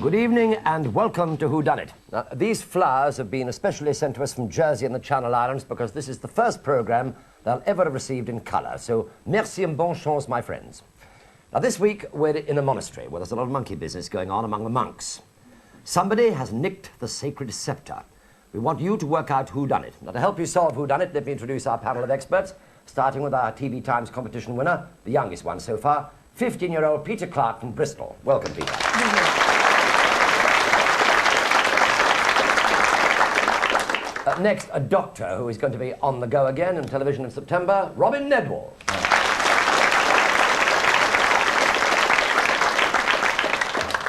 Good evening and welcome to WHODUNNIT. Now, these flowers have been especially sent to us from Jersey and the Channel Islands because this is the first programme they'll ever have received in colour. So, merci and bon chance, my friends. Now, this week we're in a monastery where there's a lot of monkey business going on among the monks. Somebody has nicked the sacred sceptre. We want you to work out whodunit. Now, to help you solve whodunit, let me introduce our panel of experts, starting with our TV Times competition winner, the youngest one so far, 15-year-old Peter Clark from Bristol. Welcome, Peter. Next, a doctor who is going to be on the go again on television in September, Robin Nedwall.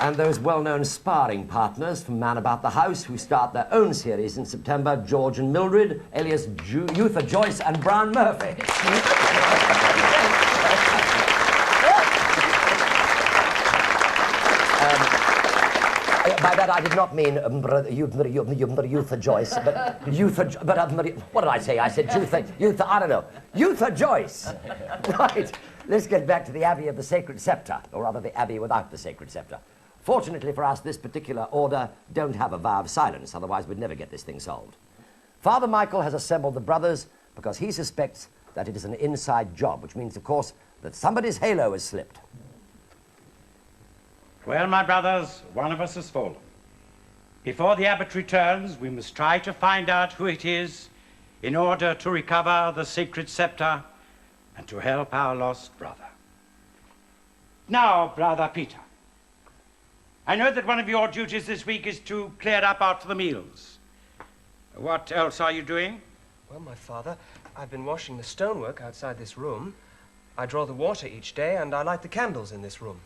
And those well-known sparring partners from Man About the House who start their own series in September, George and Mildred, alias Youtha Joyce and Brian Murphy. By that I did not mean Youtha Joyce, but what did I say? I said Youtha, I don't know. Youtha Joyce. Right. Let's get back to the Abbey of the Sacred Sceptre, or rather the Abbey without the Sacred Sceptre. Fortunately for us, this particular order don't have a vow of silence, otherwise we'd never get this thing solved. Father Michael has assembled the brothers because he suspects that it is an inside job, which means, of course, that somebody's halo has slipped. Well, my brothers, one of us has fallen. Before the abbot returns, we must try to find out who it is in order to recover the sacred sceptre and to help our lost brother. Now, Brother Peter, I know that one of your duties this week is to clear up after the meals. What else are you doing? Well, my father, I've been washing the stonework outside this room. I draw the water each day, and I light the candles in this room.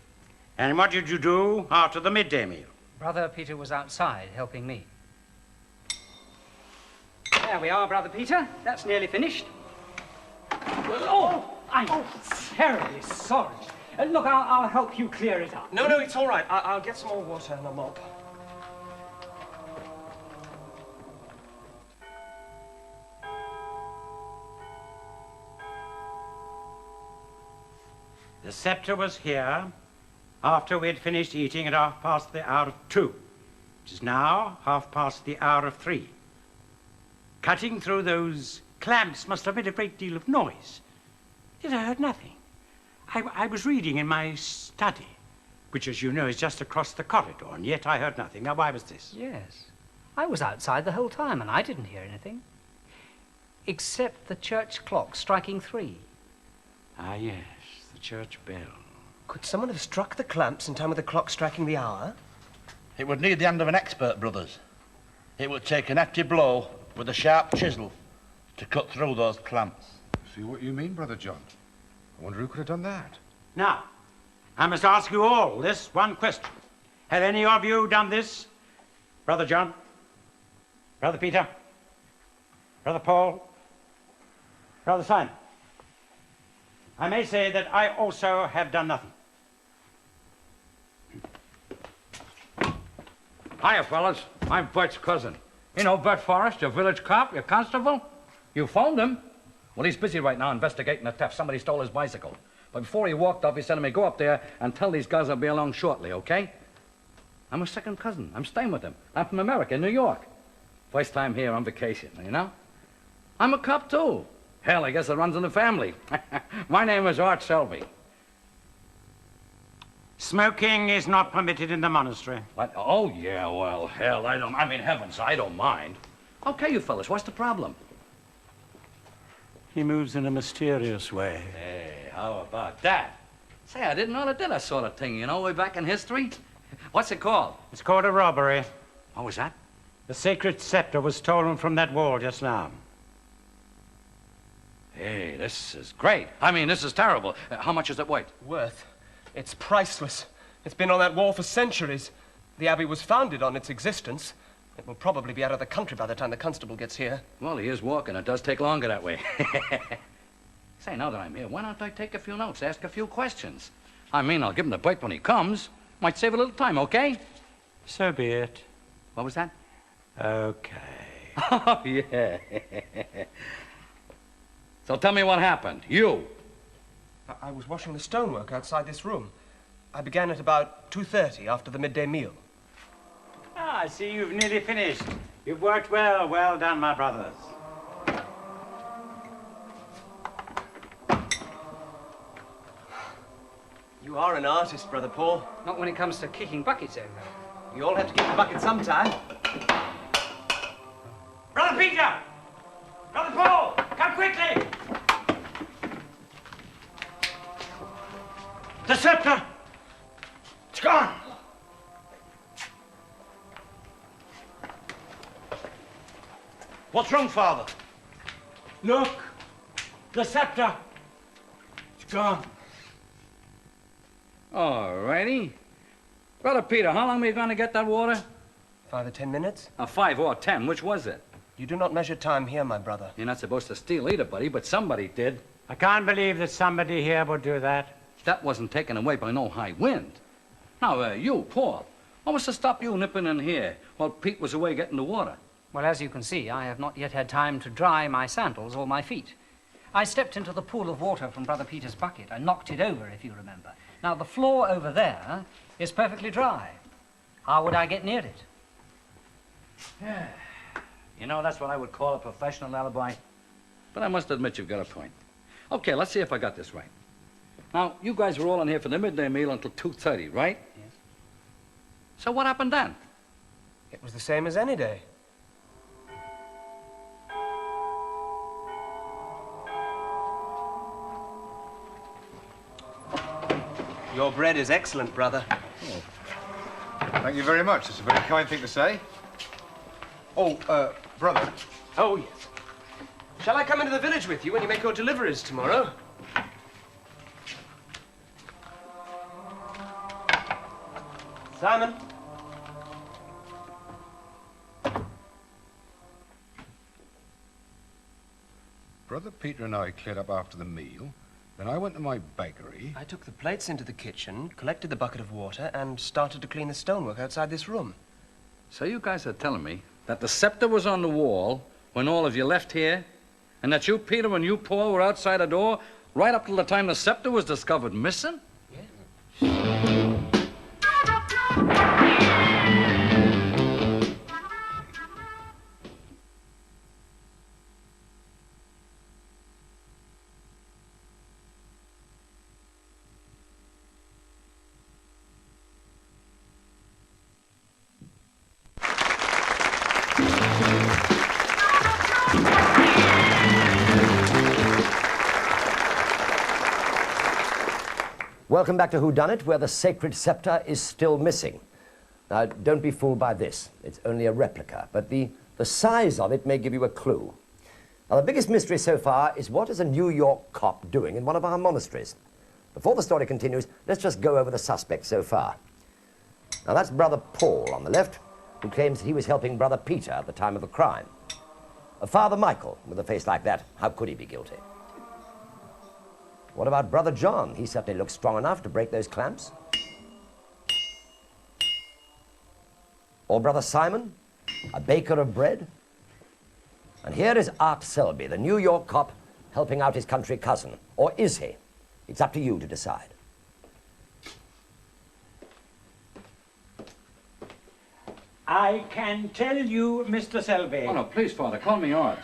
And what did you do after the midday meal? Brother Peter was outside helping me. There we are, Brother Peter. That's nearly finished. Oh, I'm terribly sorry. Look, I'll help you clear it up. No, it's all right. I'll get some more water and a mop. The sceptre was here after we had finished eating at 2:30, which is now 3:30. Cutting through those clamps must have made a great deal of noise. Yet I heard nothing. I was reading in my study, which, as you know, is just across the corridor, and yet I heard nothing. Now, why was this? Yes. I was outside the whole time, and I didn't hear anything. Except the church clock striking 3. Ah, yes, the church bell. Could someone have struck the clamps in time with the clock striking the hour? It would need the hand of an expert, brothers. It would take an hefty blow with a sharp chisel to cut through those clamps. See what you mean, Brother John. I wonder who could have done that. Now, I must ask you all this one question. Have any of you done this? Brother John? Brother Peter? Brother Paul? Brother Simon? I may say that I also have done nothing. Hiya, fellas. I'm Bert's cousin. You know Bert Forrest, your village cop, your constable? You phoned him? Well, he's busy right now investigating a theft. Somebody stole his bicycle. But before he walked off, he said to me, go up there and tell these guys I'll be along shortly, okay? I'm a second cousin. I'm staying with him. I'm from America, New York. First time here on vacation, you know? I'm a cop, too. Hell, I guess it runs in the family. My name is Art Selby. Smoking is not permitted in the monastery. What? Oh, yeah, well, hell, heavens, I don't mind. Okay, you fellas, what's the problem? He moves in a mysterious way. Hey, how about that? Say, I didn't know they did that sort of thing, you know, way back in history. What's it called? It's called a robbery. What was that? The sacred sceptre was stolen from that wall just now. Hey, this is great. This is terrible. How much is it worth? Worth? It's priceless. It's been on that wall for centuries. The Abbey was founded on its existence. It will probably be out of the country by the time the constable gets here. Well, he is walking. It does take longer that way. Say, now that I'm here, why don't I take a few notes, ask a few questions? I'll give him the bite when he comes. Might save a little time, okay? So be it. What was that? Okay. Oh, yeah. So tell me what happened. You. I was washing the stonework outside this room. I began at about 2:30 after the midday meal. I see you've nearly finished. You've worked well. Well done, my brothers. You are an artist, Brother Paul. Not when it comes to kicking buckets over. You all have to kick the bucket sometime. Brother Peter! Brother Paul! Come quickly! The sceptre! It's gone! What's wrong, Father? Look! The sceptre! It's gone. All righty. Brother Peter, how long were you going to get that water? 5 or 10 minutes? 5 or 10, which was it? You do not measure time here, my brother. You're not supposed to steal either, buddy, but somebody did. I can't believe that somebody here would do that. That wasn't taken away by no high wind. Now, you, Paul, what was to stop you nipping in here while Pete was away getting the water? Well, as you can see, I have not yet had time to dry my sandals or my feet. I stepped into the pool of water from Brother Peter's bucket. I knocked it over, if you remember. Now, the floor over there is perfectly dry. How would I get near it? You know, that's what I would call a professional alibi. But I must admit you've got a point. Okay, let's see if I got this right. Now, you guys were all in here for the midday meal until 2:30, right? Yes. So what happened then? It was the same as any day. Your bread is excellent, brother. Thank you very much. It's a very kind thing to say. Oh, brother. Oh, yes. Shall I come into the village with you when you make your deliveries tomorrow? Simon? Brother Peter and I cleared up after the meal. Then I went to my bakery. I took the plates into the kitchen, collected the bucket of water, and started to clean the stonework outside this room. So you guys are telling me that the scepter was on the wall when all of you left here, and that you, Peter, and you, Paul, were outside the door right up till the time the scepter was discovered missing? Welcome back to WHODUNNIT, where the sacred sceptre is still missing. Now, don't be fooled by this. It's only a replica, but the size of it may give you a clue. Now, the biggest mystery so far is what is a New York cop doing in one of our monasteries? Before the story continues, let's just go over the suspects so far. Now, that's Brother Paul on the left, who claims that he was helping Brother Peter at the time of the crime. Father Michael, with a face like that, how could he be guilty? What about Brother John? He certainly looks strong enough to break those clamps. Or Brother Simon, a baker of bread. And here is Art Selby, the New York cop, helping out his country cousin. Or is he? It's up to you to decide. I can tell you, Mr. Selby. Oh, no, please, Father, call me Art.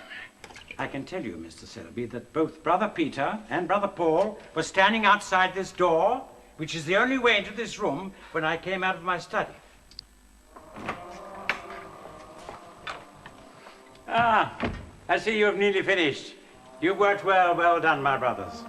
I can tell you, Mr. Selby, that both Brother Peter and Brother Paul were standing outside this door, which is the only way into this room, when I came out of my study. Ah, I see you have nearly finished. You've worked well. Well done, my brothers.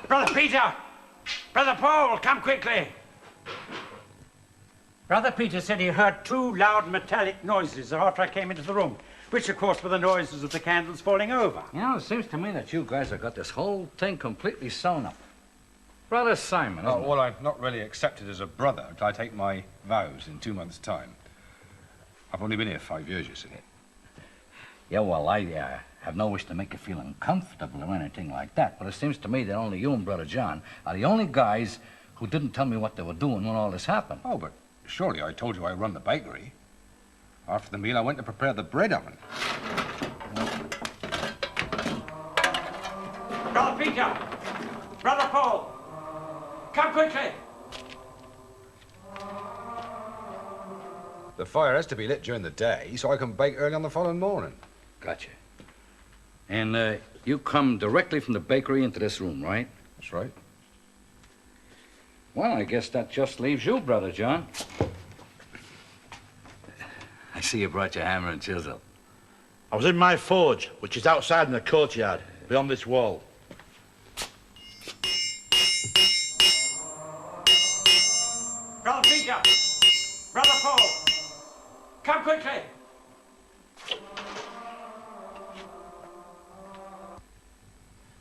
Brother Peter! Brother Paul, come quickly! Brother Peter said he heard 2 loud metallic noises after I came into the room, which, of course, were the noises of the candles falling over. You know, it seems to me that you guys have got this whole thing completely sewn up. Brother Simon, isn't it? Well, I'm not really accepted as a brother until I take my vows in 2 months' time. I've only been here 5 years, you see. Yeah, well, have no wish to make you feel uncomfortable or anything like that, but it seems to me that only you and Brother John are the only guys who didn't tell me what they were doing when all this happened. Oh, but surely I told you I run the bakery. After the meal, I went to prepare the bread oven. Brother Peter! Brother Paul! Come quickly! The fire has to be lit during the day so I can bake early on the following morning. Gotcha. And you come directly from the bakery into this room, right? That's right. Well, I guess that just leaves you, Brother John. I see you brought your hammer and chisel. I was in my forge, which is outside in the courtyard, beyond this wall. Brother Peter! Brother Paul! Come quickly!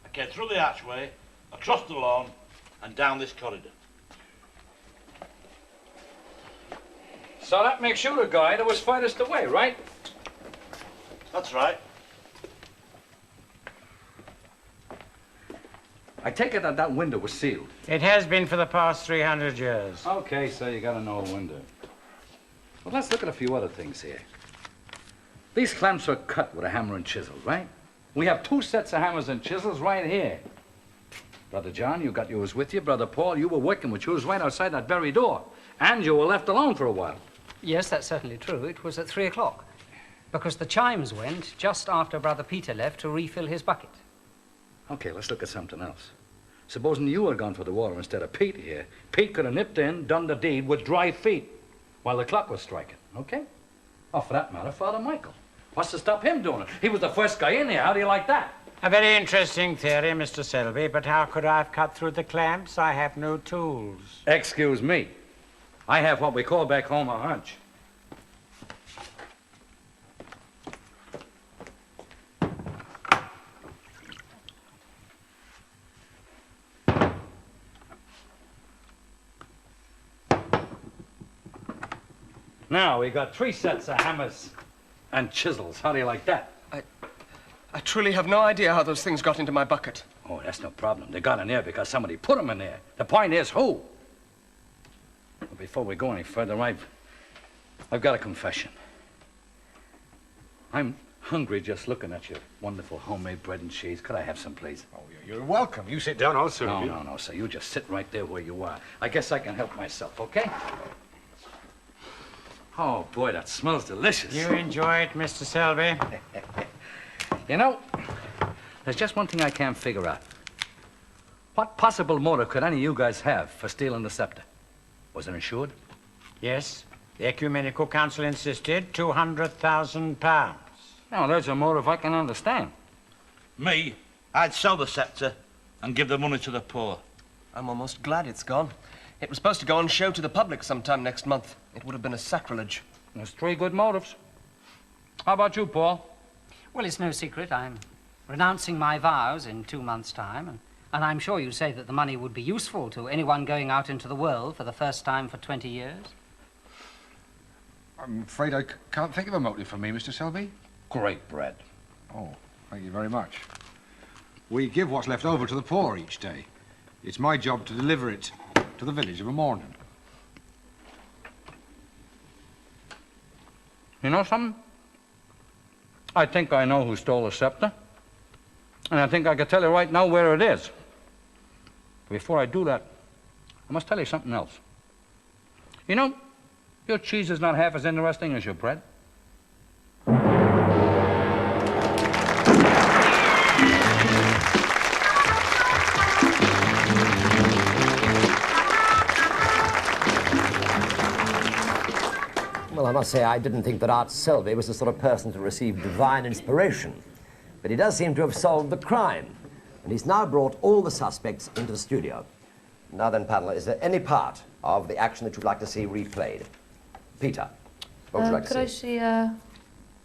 I came through the archway, across the lawn, and down this corridor. So that makes you the guy that was farthest away, right? That's right. I take it that that window was sealed. It has been for the past 300 years. Okay, so you got to know a window. Well, let's look at a few other things here. These clamps were cut with a hammer and chisel, right? We have 2 sets of hammers and chisels right here. Brother John, you got yours with you. Brother Paul, you were working with yours right outside that very door. And you were left alone for a while. Yes, that's certainly true. It was at 3 o'clock. Because the chimes went just after Brother Peter left to refill his bucket. Okay, let's look at something else. Supposing you had gone for the water instead of Pete here, Pete could have nipped in, done the deed with dry feet while the clock was striking, okay? Or for that matter, Father Michael. What's to stop him doing it? He was the first guy in here. How do you like that? A very interesting theory, Mr. Selby, but how could I have cut through the clamps? I have no tools. Excuse me. I have what we call back home a hunch. Now, we got 3 sets of hammers and chisels. How do you like that? I truly have no idea how those things got into my bucket. Oh, that's no problem. They got in there because somebody put them in there. The point is, who? But before we go any further, I've got a confession. I'm hungry just looking at your wonderful homemade bread and cheese. Could I have some, please? Oh, you're welcome. You sit down, I'll serve you. No, sir. You just sit right there where you are. I guess I can help myself, okay? Oh, boy, that smells delicious. You enjoy it, Mr. Selby? You know, there's just one thing I can't figure out. What possible motive could any of you guys have for stealing the sceptre? Was it insured? Yes. The Ecumenical Council insisted £200,000. Now, there's a motive I can understand. Me, I'd sell the sceptre and give the money to the poor. I'm almost glad it's gone. It was supposed to go on show to the public sometime next month. It would have been a sacrilege. There's 3 good motives. How about you, Paul? Well, it's no secret. I'm renouncing my vows in 2 months' time, and I'm sure you say that the money would be useful to anyone going out into the world for the first time for 20 years. I'm afraid I can't think of a motive for me, Mr. Selby. Great bread. Oh, thank you very much. We give what's left over to the poor each day. It's my job to deliver it to the village of a morning. You know something? I think I know who stole the sceptre. And I think I can tell you right now where it is. Before I do that, I must tell you something else. You know, your cheese is not half as interesting as your bread. Well, I must say I didn't think that Art Selby was the sort of person to receive divine inspiration. But he does seem to have solved the crime. And he's now brought all the suspects into the studio. Now then, panel, is there any part of the action that you'd like to see replayed? Peter, what would you like to see? Could I see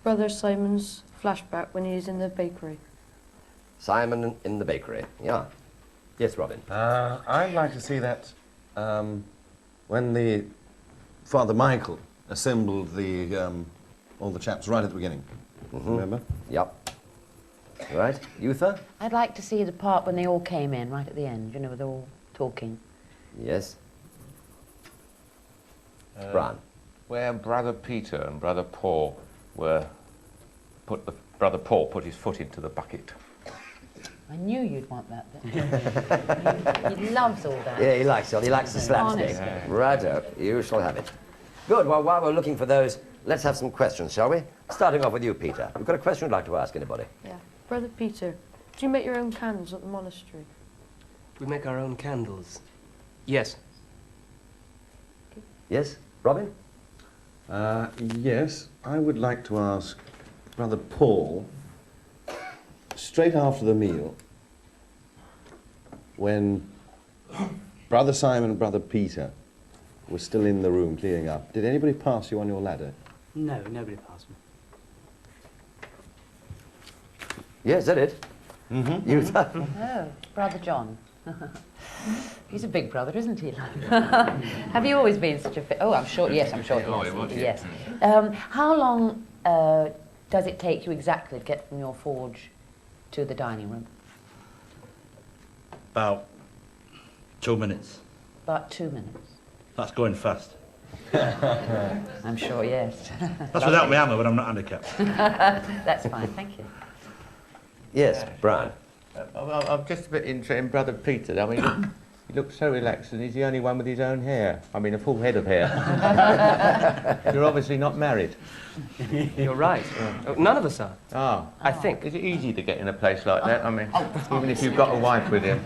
Brother Simon's flashback when he's in the bakery? Simon in the bakery, yeah. Yes, Robin. I'd like to see that when the Father Michael assembled the all the chaps right at the beginning. Remember? Yep. Right, Eutha? I'd like to see the part when they all came in, right at the end, you know, where they're all talking. Yes. Brian? Where Brother Peter and Brother Paul were Brother Paul put his foot into the bucket. I knew you'd want that bit. He loves all that. Yeah, he likes it. He likes the slapstick. Honestly. Righto, you shall have it. Good, well, while we're looking for those, let's have some questions, shall we? Starting off with you, Peter. You've got a question you'd like to ask anybody? Yeah. Brother Peter, do you make your own candles at the monastery? We make our own candles. Yes. Yes? Robin? Yes, I would like to ask Brother Paul, straight after the meal, when Brother Simon and Brother Peter were still in the room cleaning up, did anybody pass you on your ladder? No, nobody passed me. Yes, is that it? Mm-hmm. Eutha? Oh, Brother John. He's a big brother, isn't he? Have you always been such a... Oh, I'm sure, yes, I'm sure he has. Yes. How long does it take you exactly to get from your forge to the dining room? About 2 minutes. About 2 minutes. That's going fast. I'm sure, yes. That's without my hammer, but I'm not handicapped. That's fine, thank you. Yes, Brian. I'm just a bit interested in Brother Peter. I mean, he looks so relaxed, and he's the only one with his own hair. I mean, a full head of hair. You're obviously not married. You're right. None of us are. Ah. I think. Is it easy to get in a place like that? I mean, even if you've got a wife with you.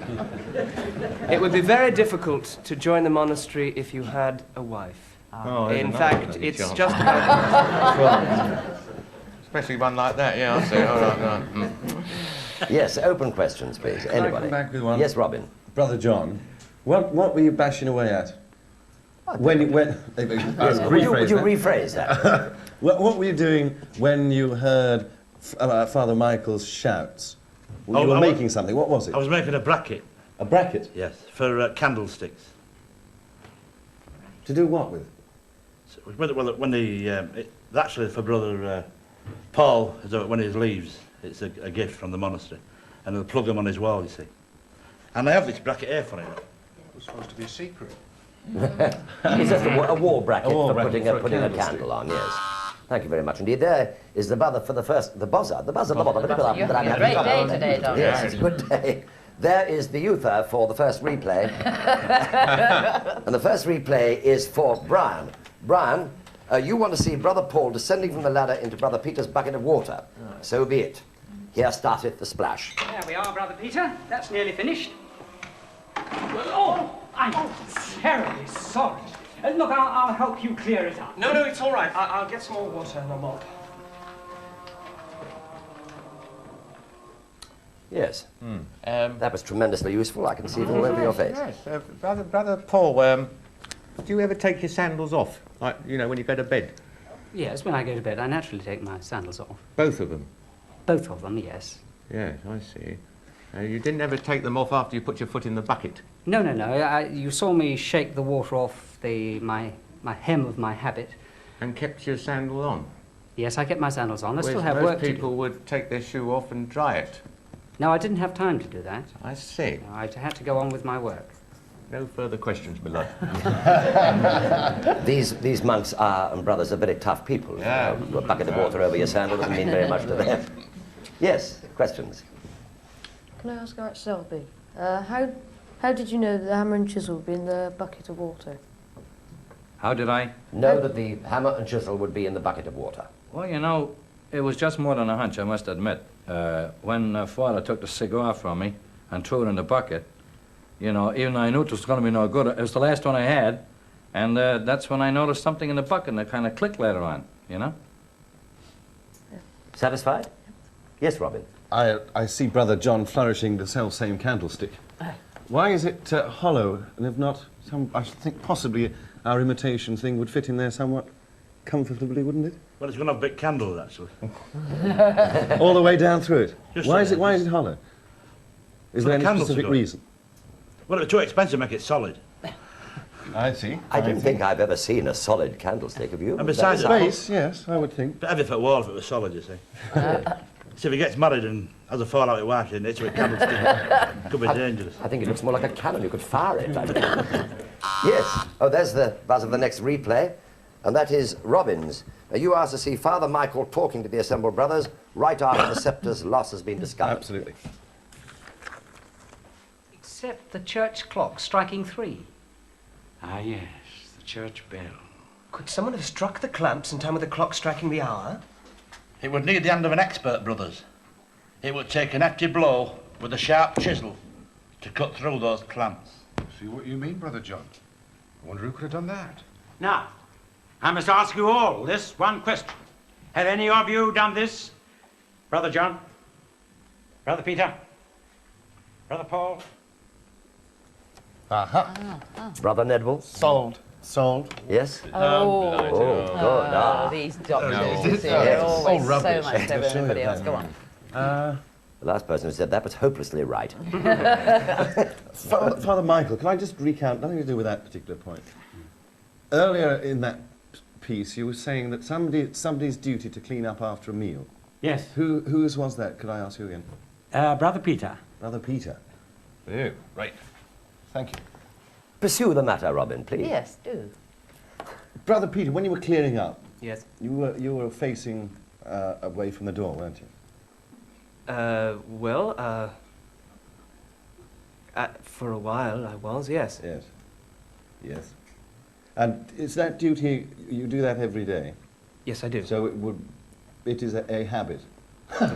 It would be very difficult to join the monastery if you had a wife. Oh, there's In another fact, bloody it's chance. just about... Especially one like that, yeah, I see. All right, right. Yes, open questions, please. Can I Anybody? come back with one? Yes, Robin. Brother John, what were you bashing away at? When Yes, would you rephrase that? what were you doing when you heard Father Michael's shouts? You were making something. What was it? I was making a bracket. A bracket? Yes, for candlesticks. To do what with? So, when actually for Brother Paul, when he leaves, it's a gift from the monastery, and they'll plug them on his wall, you see. And I have this bracket here for it. It was supposed to be a secret. It's just a wall bracket for putting a candlestick. candle on, yes. Thank you very much indeed. There is the buzzer for the first, the buzzer. You're having a great day today, Don. Yes, it's a good day. There is the Eutha for the first replay. And the first replay is for Brian. Brian, you want to see Brother Paul descending from the ladder into Brother Peter's bucket of water. So be it. Here starteth the splash. There we are, Brother Peter. That's nearly finished. Oh, I'm terribly sorry. Look, I'll help you clear it up. No, it's all right. I'll get some more water and a mop. Yes. That was tremendously useful. I can see it all over your face. Yes, Brother Paul, do you ever take your sandals off? Like, you know, when you go to bed? Yes, when I go to bed, I naturally take my sandals off. Both of them? Both of them, yes. Yes, I see. You didn't ever take them off after you put your foot in the bucket? No. You saw me shake the water off my hem of my habit. And kept your sandal on? Yes, I kept my sandals on. I still Whereas have most work to do. people would take their shoe off and dry it. No, I didn't have time to do that. I see. No, I had to go on with my work. No further questions, my lord. These monks and brothers are very tough people. Yeah. A bucket of water over your sandal doesn't mean very much to them. Yes, questions? Can I ask about Selby? How did you know that the hammer and chisel would be in the bucket of water? How did I? Know that the hammer and chisel would be in the bucket of water. Well, you know, it was just more than a hunch, I must admit. When Father took the cigar from me and threw it in the bucket, you know, even though I knew it was going to be no good, it was the last one I had, and that's when I noticed something in the bucket, and it kind of clicked later on, you know? Satisfied? Yes, Robin. I see Brother John flourishing the self-same candlestick. Why is it hollow, and if not, I think possibly our imitation thing would fit in there somewhat comfortably, wouldn't it? Well, it's going to have big candles, actually. All the way down through it? Just Why so is it that- hollow? Is For there the any candles to specific go. reason? Well, it's too expensive to make it solid. I see. I don't think I've ever seen a solid candlestick, have you? And besides That is- Base, yes, I would think. But heavy for a wall if it was solid, you see. So if he gets married and has a fallout with wife, then it's with a candlestick. Could be dangerous. I think it looks more like a cannon. You could fire it. Yes. Oh, there's the buzz of the next replay, and that is Robbins. You asked to see Father Michael talking to the assembled brothers right after the sceptre's loss has been discovered. Absolutely. Except the church clock striking 3. Ah, yes, the church bell. Could someone have struck the clamps in time with the clock striking the hour? It would need the hand of an expert, brothers. It would take an hefty blow with a sharp chisel to cut through those clamps. See what you mean, Brother John? I wonder who could have done that. Now, I must ask you all this one question. Have any of you done this? Brother John? Brother Peter? Brother Paul? Brother Nedwell? Sold. Yes? Oh, good. Ah. these doctors. Yes. They're always so rubbish. much cleverer than everybody else. Go on. The last person who said that was hopelessly right. Father Michael, can I just recount, nothing to do with that particular point. Earlier in that piece, you were saying that somebody's duty to clean up after a meal. Yes. Whose was that? Could I ask you again? Brother Peter. Brother Peter. Oh, right. Thank you. Pursue the matter, Robin, please. Yes, do. Brother Peter, when you were clearing up, Yes. you were facing away from the door, weren't you? For a while I was, yes. Yes. Yes. And is that duty, you do that every day? Yes, I do. So it is a habit. Very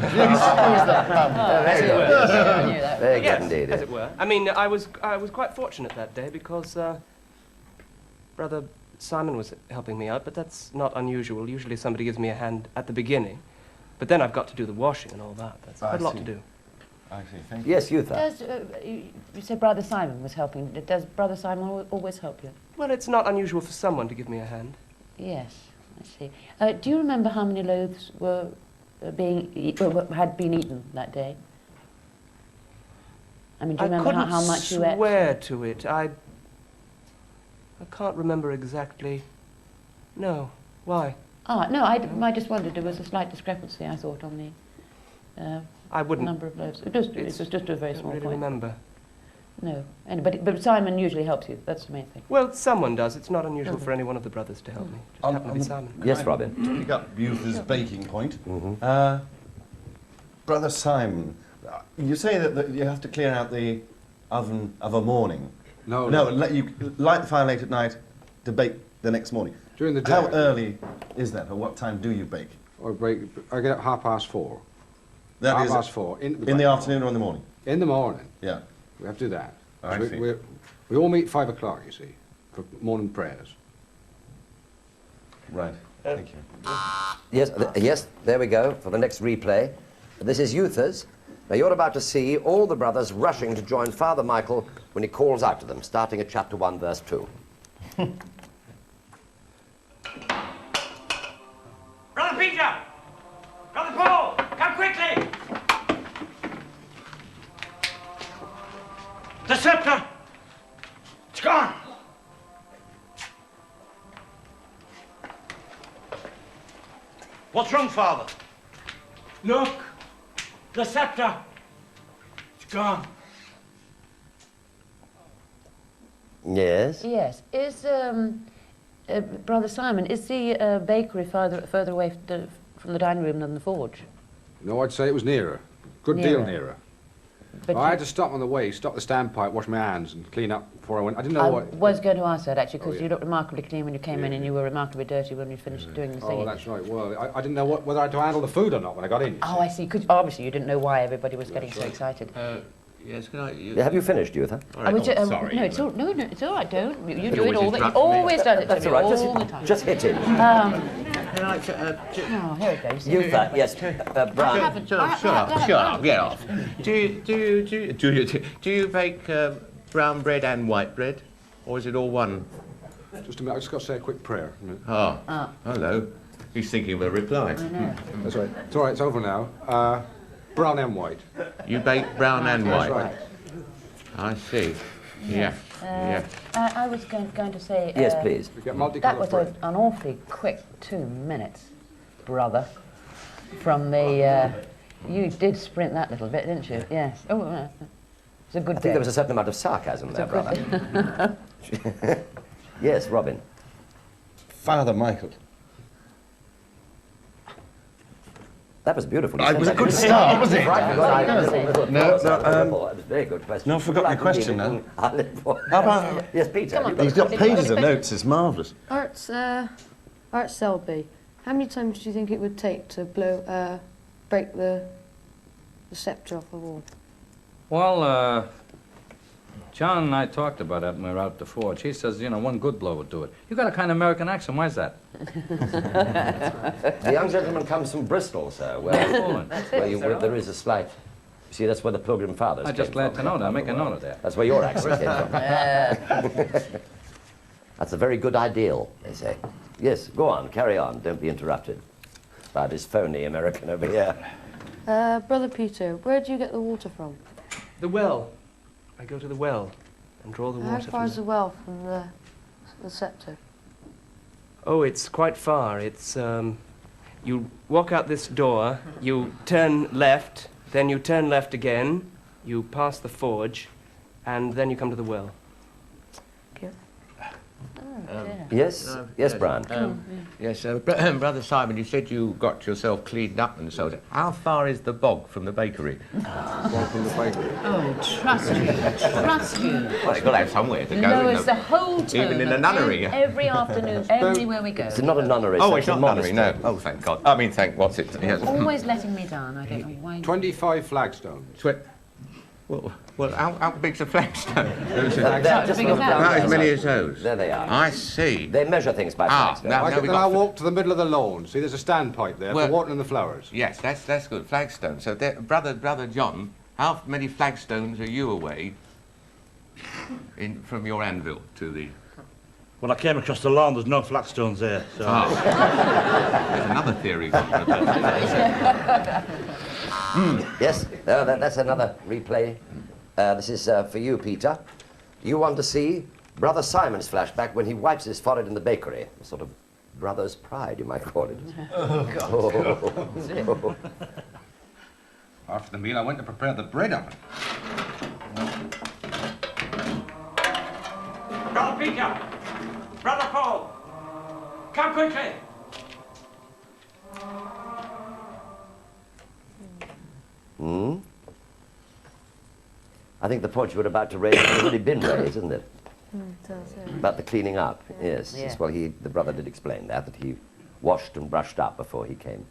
good. Very good indeed. As it were. I mean, I was quite fortunate that day because Brother Simon was helping me out, but that's not unusual. Usually somebody gives me a hand at the beginning, but then I've got to do the washing and all that. That's quite a lot to do. I see, thank you. Yes, Eutha. You said Brother Simon was helping. Does Brother Simon always help you? Well, it's not unusual for someone to give me a hand. Yes, I see. Do you remember how many loaves were had been eaten that day? I mean, do you remember how much you ate? I couldn't swear to it. I can't remember exactly. No. Why? Ah, no, I just wondered. There was a slight discrepancy, I thought, on the I wouldn't. number of loaves. It was just a very small really point. Remember. No, but Simon usually helps you. That's the main thing. Well, someone does. It's not unusual for any one of the brothers to help me. Just happen to be Simon. Yes, Robin. To pick up Eutha's baking point, Mm-hmm. Brother Simon, you say that you have to clear out the oven of a morning. No, you light the fire late at night to bake the next morning. During the day. How early is that, or what time do you bake? I get up 4:30. That Half is past 4. in the afternoon or in the morning? In the morning. Yeah. We have to do that. I So see. we all meet 5 o'clock, you see, for morning prayers. Right. Thank you. Yes, there we go for the next replay. This is Eutha's. Now you're about to see all the brothers rushing to join Father Michael when he calls out to them, starting at chapter 1, verse 2. Brother Peter! Brother Paul! Come quickly! The sceptre! It's gone! What's wrong, Father? Look! The sceptre! It's gone. Yes? Yes. Is Brother Simon, is the bakery further away from the dining room than the forge? No, I'd say it was nearer. Good deal Nearer. nearer. But I had to stop on the way, stop the standpipe, wash my hands and clean up before I went. I didn't know I what... was going to ask that, actually, because yeah. you looked remarkably clean when you came in, and you were remarkably dirty when you finished doing the Oh, singing. that's right. Well, I didn't know whether I had to handle the food or not when I got in. Oh, I see. Obviously, you didn't know why everybody was getting so excited. Yes, can I... Have you finished, Eutha? I was sorry. No, it's all right. Don't. You do always it all. interrupt You've always done it to That's me all right. all the time. Just hit him. Can I... Oh, here it goes. Eutha, yes. Brian. Shut up, get off. Do you bake brown bread and white bread? Or is it all one? Just a minute, I just got to say a quick prayer. Oh, hello. He's thinking of a reply. I know. That's right. It's all right, it's over now. Brown and white. You bake brown and That's white? right. I see. Yeah, yeah. I was going to say... Yes, please. We get That multicoloured was bread. an awfully quick 2 minutes, brother, from the You did sprint that little bit, didn't you? Yes. Oh, it's a good I day. think there was a certain amount of sarcasm there, brother. Yes, Robin. Father Michael. That was beautiful. It was a good start, wasn't it? No, that was very good question. No, I've forgotten your question now. How about... Yes, Peter. He's got pages of notes, it's marvellous. Art Selby, how many times do you think it would take to break the sceptre off the wall? Well, John and I talked about that when we were out at the forge. He says, you know, one good blow would do it. You got a kind of American accent. Why is that? The young gentleman comes from Bristol, sir, where there is a slight... You see, that's where the Pilgrim Fathers I'm just glad to know that. I'll make a note of that. That's where your accent came from. That's a very good ideal, they say. Yes, go on, carry on. Don't be interrupted by this phony American over here. Brother Peter, where do you get the water from? The well. I go to the well and draw the water. How far is the well from the sceptre? Oh, it's quite far. It's, you walk out this door, you turn left, then you turn left again, you pass the forge, and then you come to the well. Yes, yes, Brian. Yes, Brother Simon, you said you got yourself cleaned up and so on. How far is the bog from the bakery? Oh, trust you, trust you. Well, you've got to have somewhere to go. Lowers the whole tone. Even in a nunnery. Every afternoon, everywhere we go. It's not a nunnery. Oh, it's not a nunnery, no. Oh, thank God. I mean, what's it? Yes. Always letting me down, I don't know why. 25 flagstones. Well, how big's a flagstone? Not as many as those. There they are. I see. They measure things by flagstones. Then I'll walk to the middle of the lawn. See, there's a standpipe there for watering the flowers. Yes, that's good. Flagstone. So, Brother John, how many flagstones are you away from your anvil to the... Well, I came across the lawn, there's no flagstones there, so... There's another theory. Yes, that's another replay. This is for you, Peter. You want to see Brother Simon's flashback when he wipes his forehead in the bakery. A sort of brother's pride, you might call it. Oh, God. Oh. After the meal, I went to prepare the bread oven. Brother Peter! Brother Paul! Come quickly! Hmm? I think the point you were about to raise has already been raised, isn't it? About the cleaning up, yes. Yeah. Well, the brother did explain that he washed and brushed up before he came.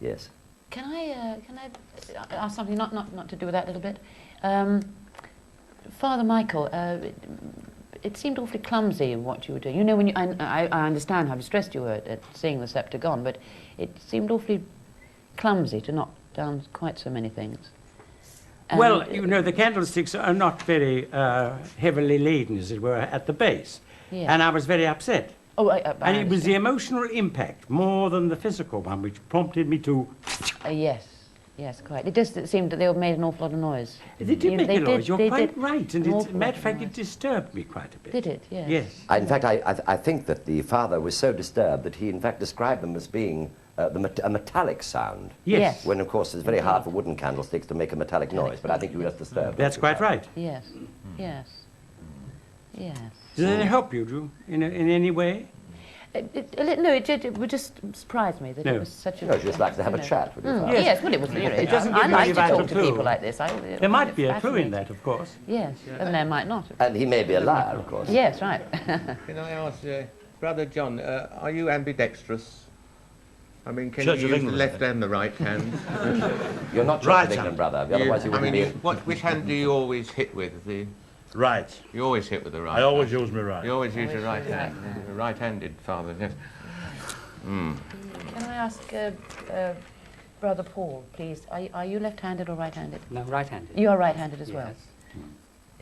Yes. Can I ask something not to do with that a little bit? Father Michael, it seemed awfully clumsy in what you were doing. You know, when I understand how distressed you were at seeing the sceptre gone, but it seemed awfully clumsy to knock down quite so many things. Well, you know, the candlesticks are not very heavily laden, as it were, at the base. Yeah. And I was very upset. Oh, and it was the emotional impact more than the physical one which prompted me to... Yes, quite. It just seemed that they made an awful lot of noise. They did make a noise, you're quite right. And as a matter of fact, it disturbed me quite a bit. Did it? Yes. Yes. In fact, I think that the father was so disturbed that he, in fact, described them as being a metallic sound. Yes. When, of course, it's very hard for wooden candlesticks to make a metallic noise, but I think you were just disturbed. That's quite right. Yes, yes, yes. Did it help you, Drew, in any way? No, it just surprised me that it was such a... No, she just likes to have a chat with your father. Yes, well, it was, you know, It doesn't I give like you to a talk to clue. people like this. There might be a clue in that, of course. Yes, and there might not. And he may be a liar, of course. Yes, right. Can I ask, Brother John, are you ambidextrous? I mean, can Church you of use the England. left and the right hand? You're not Church of England, brother. Otherwise you wouldn't be... Which hand do you always hit with? Right. You always hit with the right. I always use my right. You always use your right hand. You're a right-handed father, yes. Can I ask Brother Paul, please, are you left-handed or right-handed? No, right-handed. You are right-handed as well. Yes.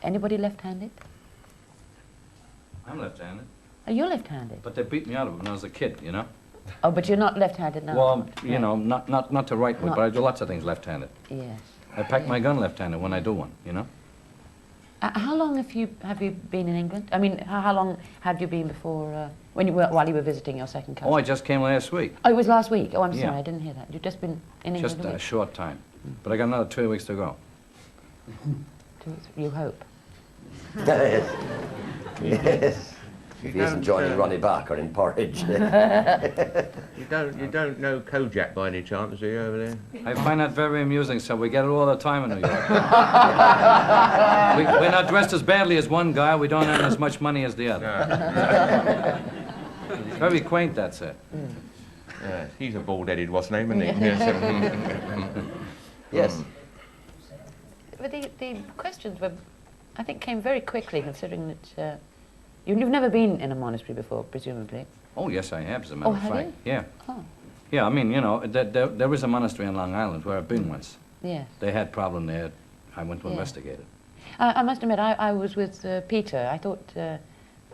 Anybody left-handed? I'm left-handed. Are you left-handed? But they beat me out of it when I was a kid, you know? Oh, but you're not left-handed now? Well, you know, not to write with, but I do lots of things left-handed. Yes. I pack my gun left-handed when I do one, you know? How long have you been in England? I mean, how long had you been before, while you were visiting your second cousin? Oh, I just came last week. Oh, it was last week. Oh, I'm Yeah. sorry, I didn't hear that. You've just been in England Just a a week? short time. But I got another 2 weeks to go. You hope. Yes. Yes. If he isn't joining Ronnie Barker in Porridge. You don't know Kojak by any chance, do you, over there? I find that very amusing, so we get it all the time in New York. We're not dressed as badly as one guy, we don't earn as much money as the other. Very quaint, that's it. He's a bald-headed what's-name, isn't he? Yes. But the questions were, I think, came very quickly, considering that you've never been in a monastery before, presumably. Oh, yes, I have, as a matter of have fact. you? Yeah. Oh. Yeah, I mean, you know, there is a monastery on Long Island where I've been once. Yes. They had problem there. I went to Yeah. investigate it. I must admit, I was with Peter. I thought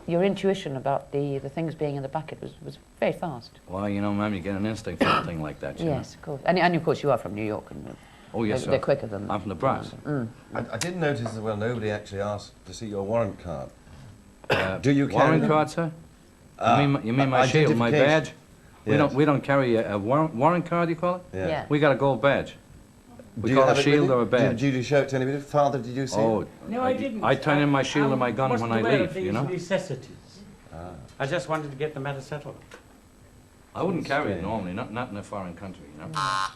your intuition about the things being in the bucket was very fast. Well, you know, ma'am, you get an instinct for a thing like that, you know. Yes, of course. And of course you are from New York. And Oh, yes, they're sir. quicker than... I'm from the Bronx. I did notice as well, nobody actually asked to see your warrant card. Do you carry Warrant them? card, sir? You mean my shield, my identification. badge? Yes. We don't carry a warrant card, you call it? Yeah. We got a gold badge. We Do you call it have a it with shield you? or a badge. Did you show it to anybody? Father, did you see Oh, it? No, I didn't. I turn in my shield and my gun when I leave, you know? Necessities. I just wanted to get the matter settled. I wouldn't carry it normally, not in a foreign country, you know? Ah,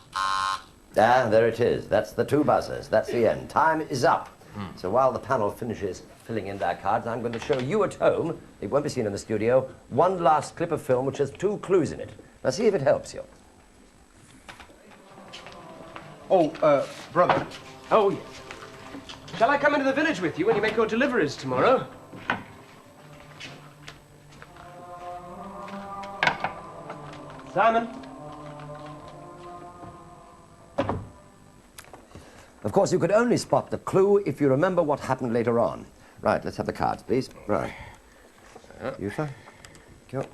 there it is. That's the 2 buzzers. That's the end. Time is up. So while the panel finishes filling in their cards, I'm going to show you at home, it won't be seen in the studio, one last clip of film which has 2 clues in it. Now see if it helps you. Oh, brother. Oh, yes. Shall I come into the village with you when you make your deliveries tomorrow? Simon? Of course, you could only spot the clue if you remember what happened later on. Right, let's have the cards, please. Right. You, sir? Thank you.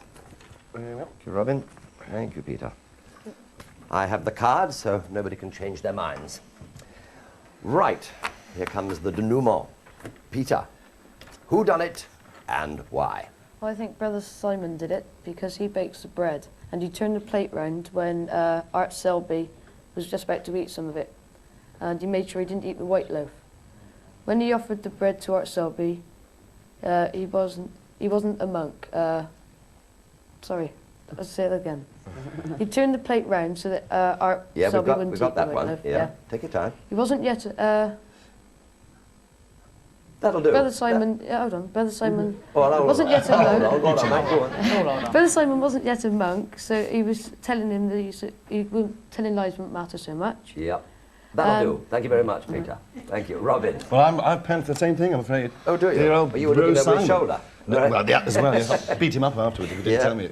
Thank you, Robin. Thank you, Peter. I have the cards, so nobody can change their minds. Right, here comes the denouement. Peter, who done it and why? Well, I think Brother Simon did it because he bakes the bread and he turned the plate round when Art Selby was just about to eat some of it. And he made sure he didn't eat the white loaf. When he offered the bread to Art Selby, he wasn't a monk. Sorry, let's say it again. He turned the plate round so that Art Selby wouldn't we've eat got the that white one. loaf. Yeah, take your time. He wasn't yet. That'll do. Brother Simon, hold on. Brother Simon wasn't yet a monk. Hold on, mate, go on. Brother Simon wasn't yet a monk, so he was telling him that telling lies wouldn't matter so much. Yep. That'll do. Thank you very much, Peter. Thank you. Robin. Well, I've penned for the same thing, I'm afraid. Oh, do you? Dear old Well, you were looking Rose over his Simon. shoulder. No, well, yeah, as well, yes. I beat him up afterwards if he didn't Yeah. tell me.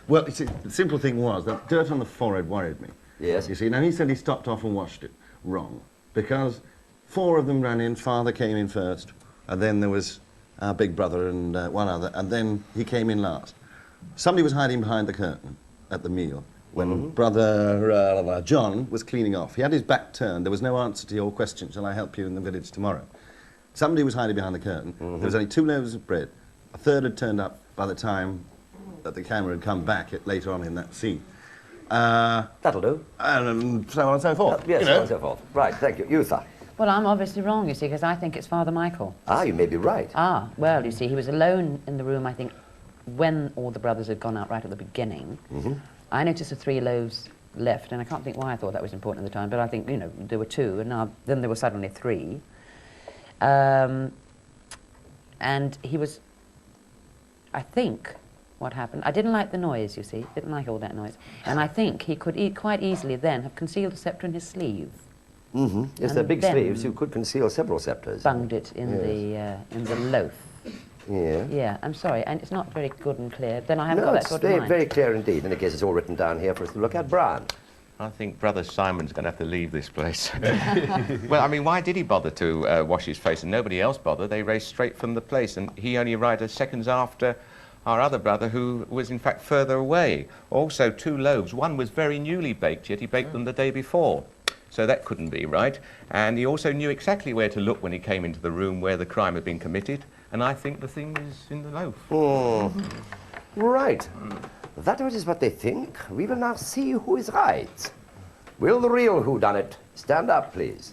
Well, you see, the simple thing was that dirt on the forehead worried me. Yes. You see, now he said he stopped off and washed it. Wrong. Because 4 of them ran in, Father came in first, and then there was our big brother and one other, and then he came in last. Somebody was hiding behind the curtain at the meal when Brother John was cleaning off. He had his back turned. There was no answer to your question, shall I help you in the village tomorrow? Somebody was hiding behind the curtain. There was only 2 loaves of bread. A third had turned up by the time that the camera had come back later on in that scene. That'll do. And so on and so forth. Yes, you so know. on and so forth. Right, thank you. Uther. Well, I'm obviously wrong, you see, because I think it's Father Michael. Ah, you may be right. Ah, well, you see, he was alone in the room, I think, when all the brothers had gone out right at the beginning. I noticed the 3 loaves left, and I can't think why I thought that was important at the time, but I think, you know, there were 2, and now then there were suddenly 3. And he was, I think, what happened, I didn't like the noise, you see, didn't like all that noise, and I think he could quite easily then have concealed the sceptre in his sleeve. Yes, they're And big then sleeves. You could conceal several sceptres. Bunged it in the loaf. Yeah. Yeah, I'm sorry, and it's not very good and clear. Then I haven't got that it's sort of very, mind. very clear indeed. In any case, it's all written down here for us to look at. Brian. I think Brother Simon's going to have to leave this place. Well, I mean, why did he bother to wash his face and nobody else bothered? They raced straight from the place, and he only arrived seconds after our other brother, who was in fact further away. Also, 2 loaves. One was very newly baked, yet he baked them the day before. So that couldn't be right. And he also knew exactly where to look when he came into the room where the crime had been committed. And I think the thing is in the loaf. Right. That is what they think. We will now see who is right. Will the real whodunit stand up, please?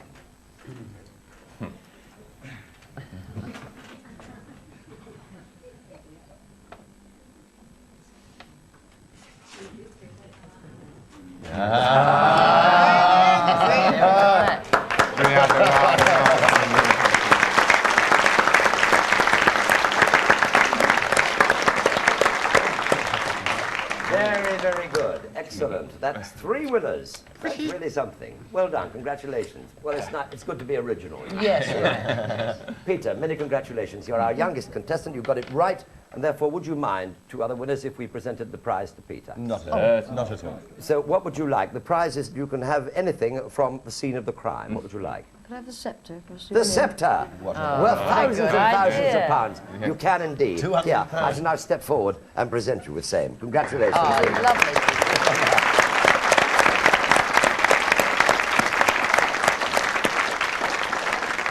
Very, very good. Excellent. That's 3 winners. That's really something. Well done. Congratulations. Well, it's good to be original. Yes. Peter, many congratulations. You're our youngest contestant. You got it right. And therefore, would you mind, 2 other winners, if we presented the prize to Peter? Not at all. So what would you like? The prize is you can have anything from the scene of the crime. What would you like? Could I have the sceptre for a The souvenir? sceptre! Worth thousands and thousands of pounds. You can indeed. Yeah, I shall now step forward and present you with same. Congratulations. Oh, lovely.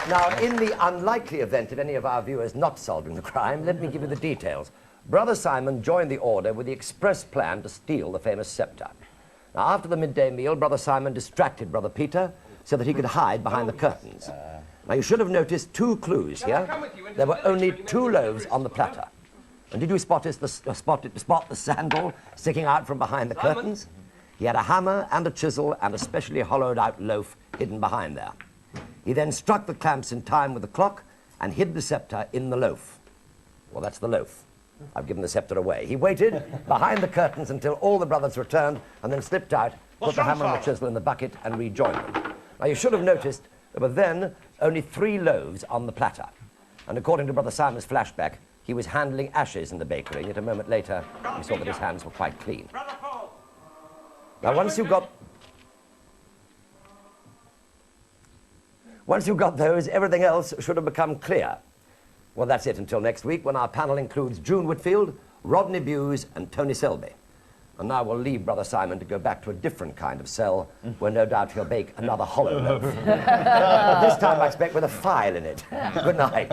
Now, in the unlikely event of any of our viewers not solving the crime, let me give you the details. Brother Simon joined the order with the express plan to steal the famous sceptre. Now, after the midday meal, Brother Simon distracted Brother Peter so that he could hide behind the curtains. Now, you should have noticed 2 clues here. There were only 2 loaves on the platter. And did you spot the sandal sticking out from behind the curtains? He had a hammer and a chisel and a specially hollowed-out loaf hidden behind there. He then struck the clamps in time with the clock and hid the sceptre in the loaf. Well, that's the loaf. I've given the sceptre away. He waited behind the curtains until all the brothers returned and then slipped out, put the hammer and the chisel in the bucket and rejoined them. Now, you should have noticed there were then only 3 loaves on the platter. And according to Brother Simon's flashback, he was handling ashes in the bakery, yet a moment later, we saw that his hands were quite clean. Now, once you got those, everything else should have become clear. Well, that's it until next week, when our panel includes June Whitfield, Rodney Bewes, and Tony Selby. And now we'll leave Brother Simon to go back to a different kind of cell, where no doubt he'll bake another hollow loaf. But this time, I expect, with a file in it. Good night.